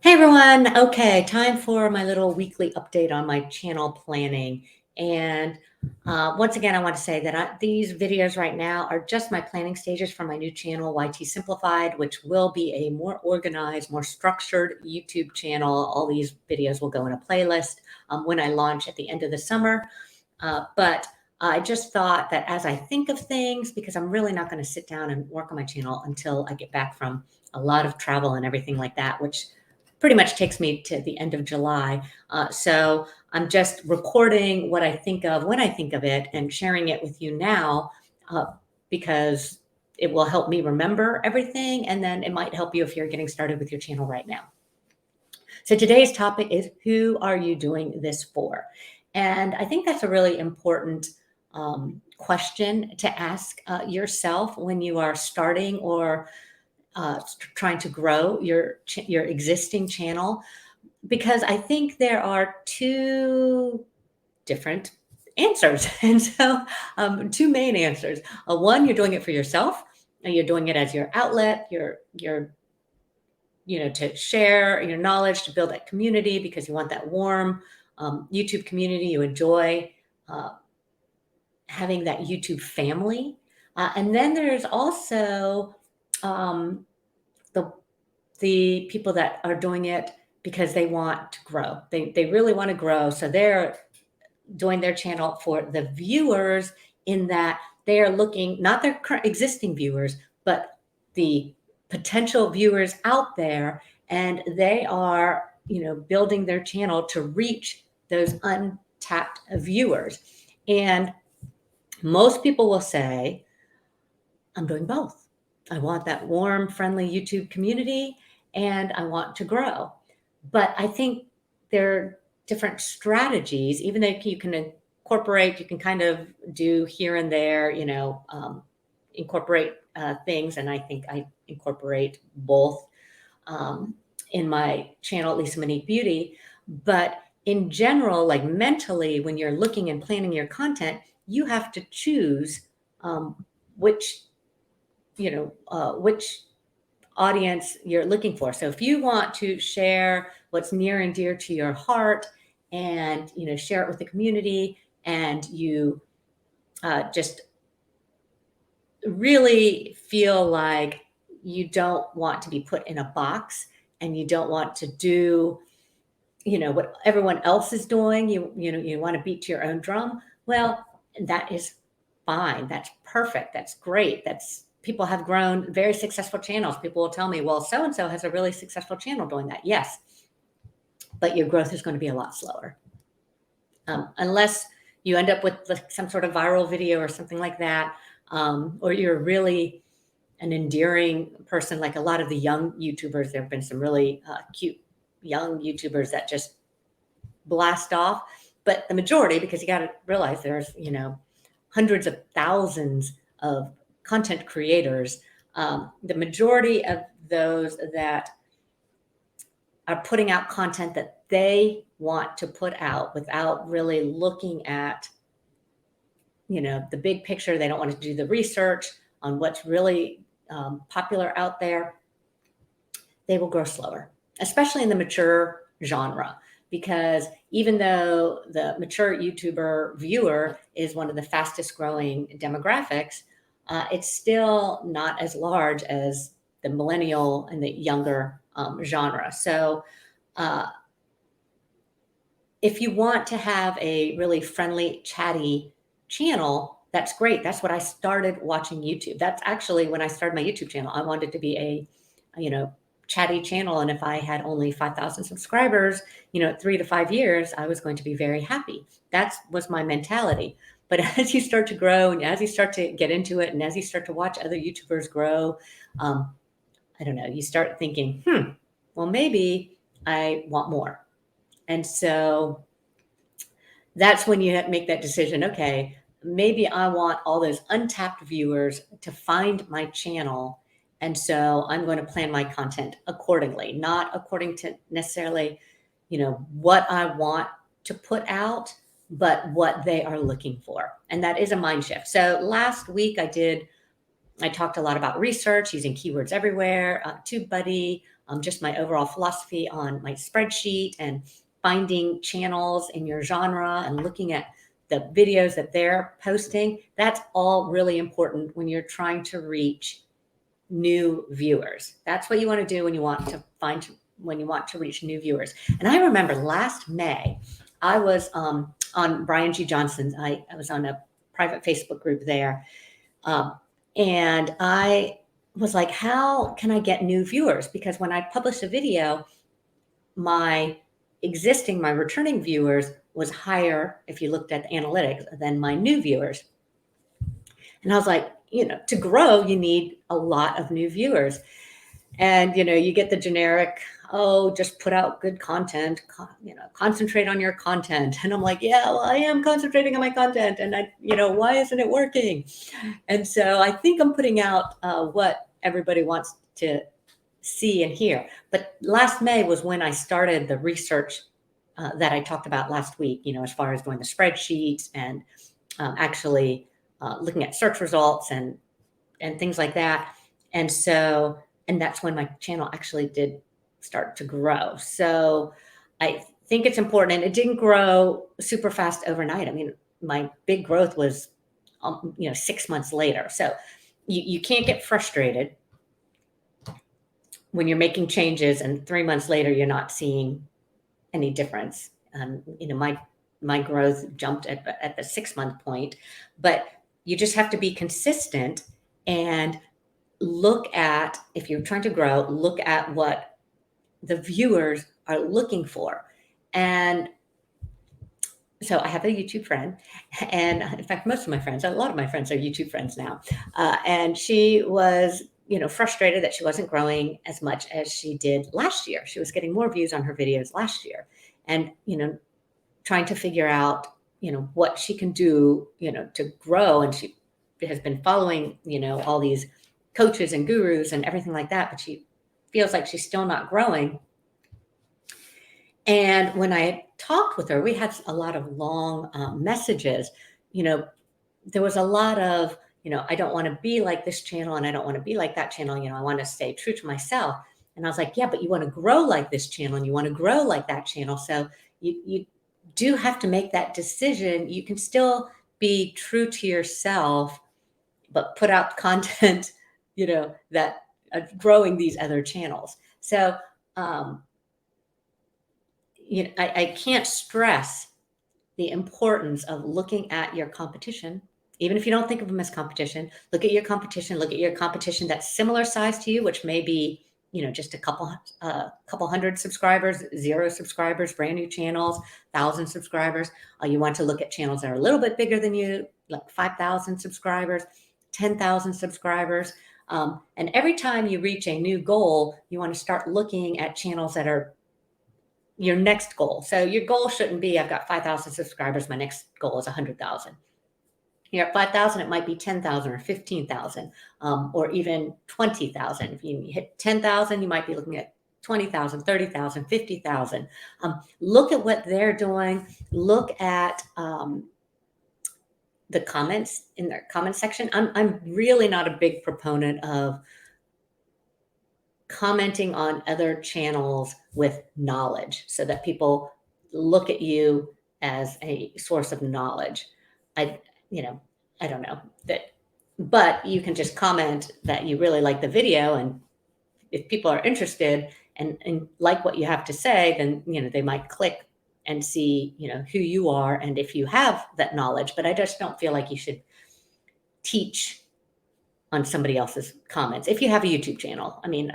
Hey everyone. Okay, time for my little weekly update on my channel planning. And once again, I want to say that these videos right now are just my planning stages for my new channel, YT Simplified, which will be a more organized, more structured YouTube channel. All these videos will go in a playlist when I launch at the end of the summer. But I just thought that as I think of things, because I'm really not going to sit down and work on my channel until I get back from a lot of travel and everything like that, which pretty much takes me to the end of July. So I'm just recording what I think of when I think of it and sharing it with you now uh, because it will help me remember everything. And then it might help you if you're getting started with your channel right now. So today's topic is, who are you doing this for? And I think that's a really important question to ask yourself when you are starting or trying to grow your existing channel, because I think there are two different answers, and so two main answers. One, you're doing it for yourself, and you're doing it as your outlet. You're to share your knowledge, to build that community because you want that warm YouTube community. You enjoy uh, having that YouTube family, and then there's also um, the the people that are doing it because they want to grow. They really want to grow. So they're doing their channel for the viewers, in that they are looking, not their current existing viewers, but the potential viewers out there. And they are, building their channel to reach those untapped viewers. And most people will say, I'm doing both. I want that warm, friendly YouTube community and I want to grow. But I think there are different strategies, even though you can incorporate, you can kind of do here and there, incorporate things. And I think I incorporate both um, in my channel, at least Monique Beauty. But in general, like mentally, when you're looking and planning your content, you have to choose which which audience you're looking for. So if you want to share what's near and dear to your heart, and share it with the community, and you just really feel like you don't want to be put in a box, and you don't want to do what everyone else is doing, you want to beat to your own drum, well, that is fine. That's perfect. That's great. That's People have grown very successful channels. People will tell me, well, so and so has a really successful channel doing that. Yes, but your growth is going to be a lot slower, unless you end up with some sort of viral video or something like that, or you're really an endearing person. Like a lot of the young YouTubers, there have been some really cute young YouTubers that just blast off. But the majority, because you got to realize there's hundreds of thousands of content creators, the majority of those that are putting out content that they want to put out without really looking at the big picture. They don't want to do the research on what's really popular out there. They will grow slower, especially in the mature genre, because even though the mature YouTuber viewer is one of the fastest growing demographics, it's still not as large as the millennial and the younger genre. So if you want to have a really friendly, chatty channel, that's great. That's what I started watching YouTube. That's actually when I started my YouTube channel. I wanted to be a, chatty channel. And if I had only 5,000 subscribers, at 3 to 5 years, I was going to be very happy. That was my mentality. But as you start to grow, and as you start to get into it, and as you start to watch other YouTubers grow, I don't know, you start thinking, well, maybe I want more. And so that's when you make that decision. Okay, maybe I want all those untapped viewers to find my channel. And so I'm going to plan my content accordingly, not according to necessarily, what I want to put out, but what they are looking for. And that is a mind shift. So last week I talked a lot about research, using keywords everywhere, TubeBuddy, just my overall philosophy on my spreadsheet and finding channels in your genre and looking at the videos that they're posting. That's all really important when you're trying to reach new viewers. That's what you want to do when you want to reach new viewers. And I remember last May, I was on Brian G. Johnson's. I was on a private Facebook group there, and I was like, how can I get new viewers? Because when I published a video, my returning viewers was higher, if you looked at the analytics, than my new viewers. And I was like, to grow, you need a lot of new viewers. And, you get the generic, oh, just put out good content, concentrate on your content. And I'm like, yeah, well, I am concentrating on my content. And why isn't it working? And so I think I'm putting out what everybody wants to see and hear. But last May was when I started the research that I talked about last week, as far as doing the spreadsheets and actually looking at search results and things like that. And that's when my channel actually did start to grow. So I think it's important, and it didn't grow super fast overnight. I mean, my big growth was, 6 months later. So you can't get frustrated when you're making changes and 3 months later you're not seeing any difference. My growth jumped at the 6-month point, but you just have to be consistent and look at, if you're trying to grow, look at what the viewers are looking for. And so I have a YouTube friend, and in fact, most of my friends, a lot of my friends are YouTube friends now. And she was, frustrated that she wasn't growing as much as she did last year. She was getting more views on her videos last year, and, trying to figure out, what she can do, to grow. And she has been following, all these coaches and gurus and everything like that, but she feels like she's still not growing. And when I talked with her, we had a lot of long messages. There was a lot of, I don't want to be like this channel and I don't want to be like that channel. I want to stay true to myself. And I was like, yeah, but you want to grow like this channel and you want to grow like that channel. So you do have to make that decision. You can still be true to yourself, but put out content, that growing these other channels. So, I can't stress the importance of looking at your competition. Even if you don't think of them as competition, look at your competition that's similar size to you, which may be, just a couple hundred subscribers, 0 subscribers, brand new channels, 1,000 subscribers. You want to look at channels that are a little bit bigger than you, like 5,000 subscribers, 10,000 subscribers. And every time you reach a new goal, you want to start looking at channels that are your next goal. So your goal shouldn't be, I've got 5,000 subscribers. My next goal is 100,000. You're at 5,000, it might be 10,000 or 15,000, or even 20,000. If you hit 10,000, you might be looking at 20,000, 30,000, 50,000. Look at what they're doing. Look at the comments in their comment section. I'm really not a big proponent of commenting on other channels with knowledge so that people look at you as a source of knowledge. I don't know that, but you can just comment that you really like the video. And if people are interested and like what you have to say, then, they might click and see, who you are and if you have that knowledge. But I just don't feel like you should teach on somebody else's comments. If you have a YouTube channel, I mean,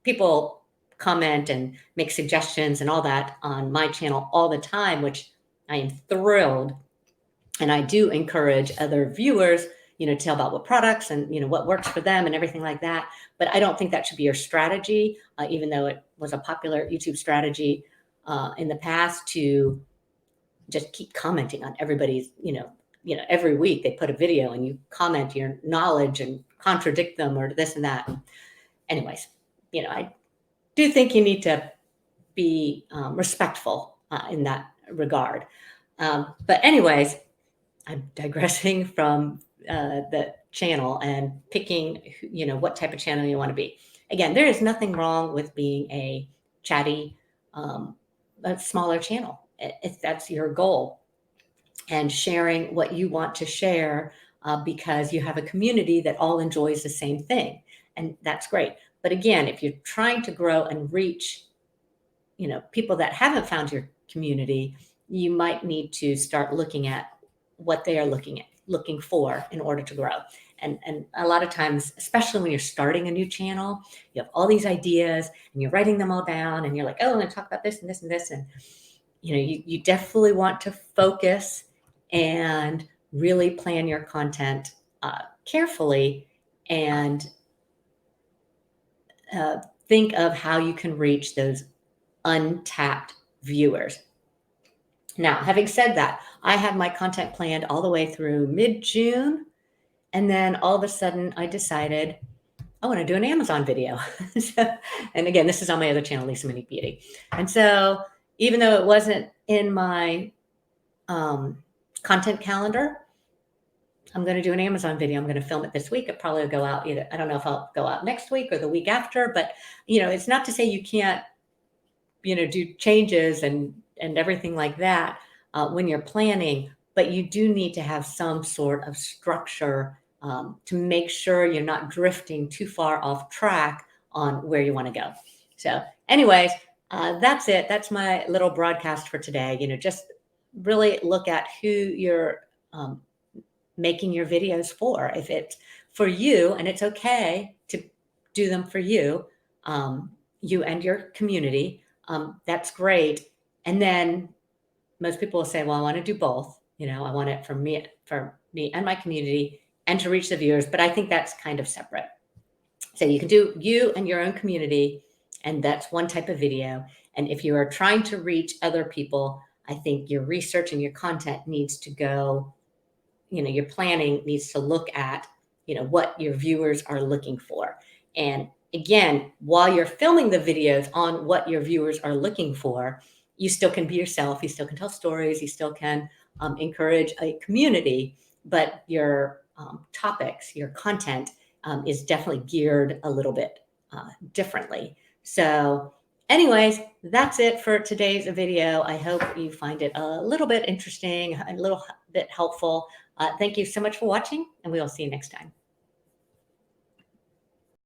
people comment and make suggestions and all that on my channel all the time, which I am thrilled. And I do encourage other viewers, to tell about what products and, what works for them and everything like that. But I don't think that should be your strategy, even though it was a popular YouTube strategy in the past to just keep commenting on everybody's, every week they put a video and you comment your knowledge and contradict them or this and that. Anyways, I do think you need to be respectful in that regard. But anyways, I'm digressing from the channel and picking, what type of channel you want to be. again, there is nothing wrong with being a chatty, um, a smaller channel if that's your goal, and sharing what you want to share because you have a community that all enjoys the same thing, and that's great. But again, if you're trying to grow and reach, people that haven't found your community, you might need to start looking at what they are looking for in order to grow. And a lot of times, especially when you're starting a new channel, you have all these ideas and you're writing them all down and you're like, oh, I'm going to talk about this and this and this. And you definitely want to focus and really plan your content carefully, and think of how you can reach those untapped viewers. Now, having said that, I have my content planned all the way through mid-June, and then all of a sudden I decided I want to do an Amazon video. And again, this is on my other channel, Lisa Minnie Beauty. And so even though it wasn't in my content calendar, I'm going to do an Amazon video. I'm going to film it this week. It probably will go out either, I don't know if I'll go out next week or the week after, but it's not to say you can't, do changes and everything like that when you're planning, but you do need to have some sort of structure to make sure you're not drifting too far off track on where you want to go. So anyways, that's it. That's my little broadcast for today. Just really look at who you're making your videos for. If it's for you, and it's okay to do them for you, you and your community, that's great. And then most people will say, well, I want to do both. I want it for me and my community and to reach the viewers. But I think that's kind of separate. So you can do you and your own community, and that's one type of video. And if you are trying to reach other people, I think your research and your content needs to go, your planning needs to look at, what your viewers are looking for. And again, while you're filming the videos on what your viewers are looking for, you still can be yourself. You still can tell stories. You still can encourage a community, but your topics, your content is definitely geared a little bit differently. So anyways, that's it for today's video. I hope you find it a little bit interesting, a little bit helpful. Thank you so much for watching, and we will see you next time.